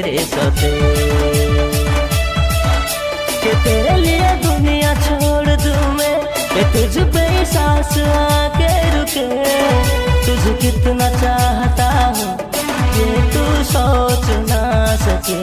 तेरे सौते कि तेरे लिए दुनिया छोड़ दूं मैं, कि तुझ पे ही सांस आके रुके। तुझे कितना चाहता हूँ ये तू सोच ना सके।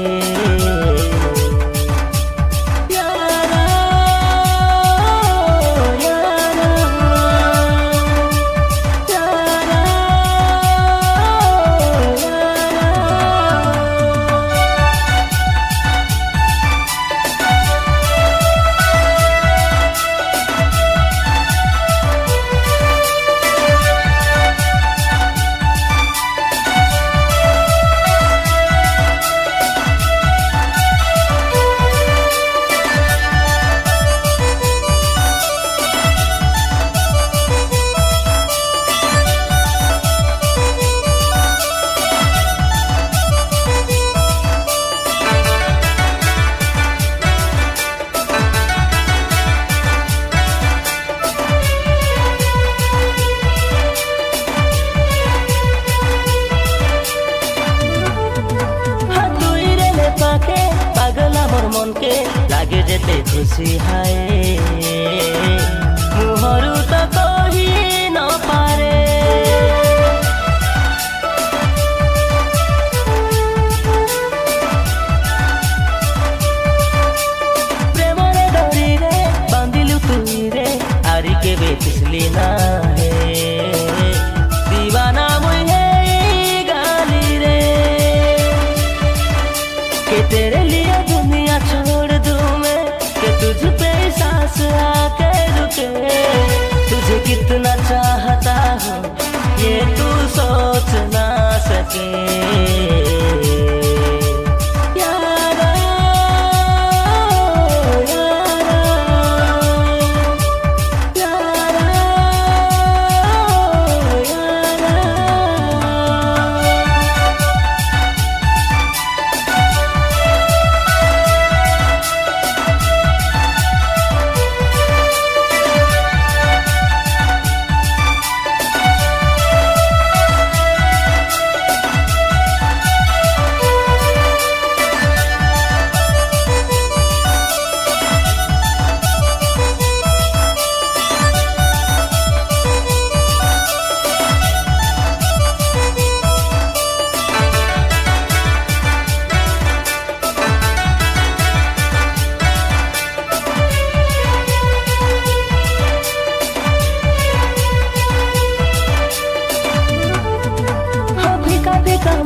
मन के लागे जेते खुशी हाय मुहरु तो कही न पारे। प्रेमरे डोरी रे बांधिलु तुई रे आरी के बे फिसली ना है। दीवाना मुई है गाली रे कि तेरे लिए दुनिया छोड़ दूं मैं, कि तुझ पे सांस आके रुके। तुझे कितना चाहता हूँ ये तू सोच ना सके।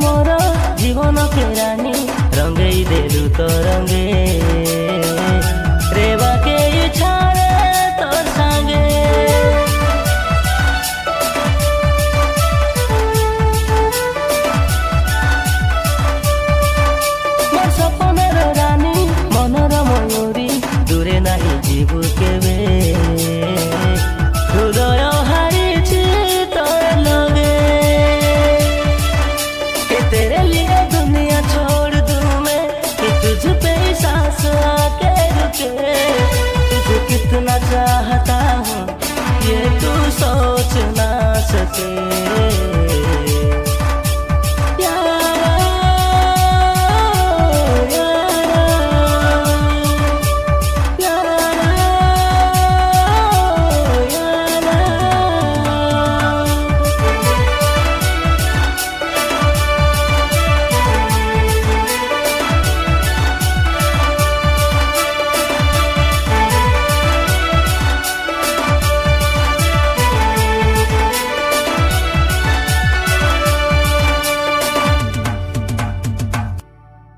मोर जीवन के रानी रंगई देलु तो रंगे रेवा के इच्छा रे तोर संगे। मोर सपनर रानी मनर मयूरी दूरे नहीं जीव केबे। हृदय हारिछि तोर लगे कि तेरे लिए दुनिया छोड़ दूं मैं, कि तुझ पे सांस आके रुके। तुझे कितना चाहता हूँ ये तू सोच ना सके।